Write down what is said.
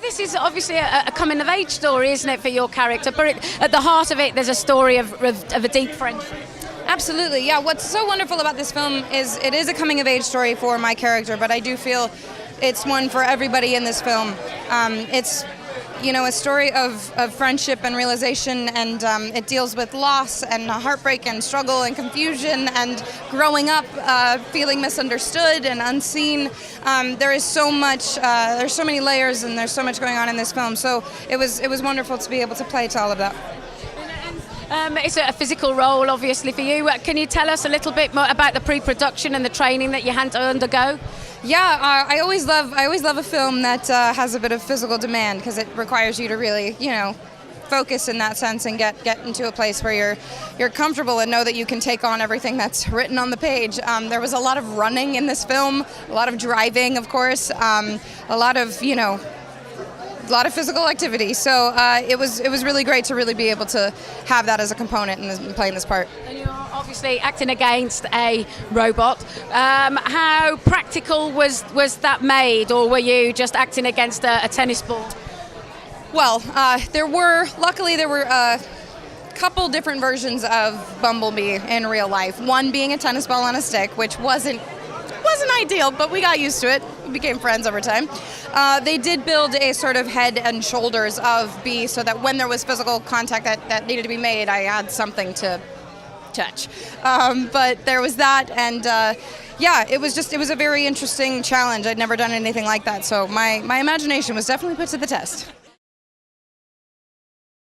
This is obviously a coming-of-age story, isn't it, for your character? But at the heart of it, there's a story of a deep friendship. Absolutely, yeah. What's so wonderful about this film is it is a coming-of-age story for my character, but I do feel it's one for everybody in this film. It's, a story of friendship and realization, and it deals with loss and heartbreak and struggle and confusion and growing up, feeling misunderstood and unseen. There is so much, there's so many layers, and there's so much going on in this film. So it was wonderful to be able to play to all of that. It's a physical role, obviously, for you. Can you tell us a little bit more about the pre-production and the training that you had to undergo? Yeah, I always love a film that has a bit of physical demand, because it requires you to really, focus in that sense and get into a place where you're comfortable and know that you can take on everything that's written on the page. There was a lot of running in this film, a lot of driving, of course, a lot of physical activity. So it was really great to really be able to have that as a component in playing this part. And you're obviously acting against a robot. How practical was that made, or were you just acting against a tennis ball? Well, there were a couple different versions of Bumblebee in real life. One being a tennis ball on a stick, which wasn't ideal, but we got used to it. We became friends over time. They did build a sort of head and shoulders of Bee, so that when there was physical contact that needed to be made, I had something to touch. But there was that, and it was a very interesting challenge. I'd never done anything like that, so my imagination was definitely put to the test.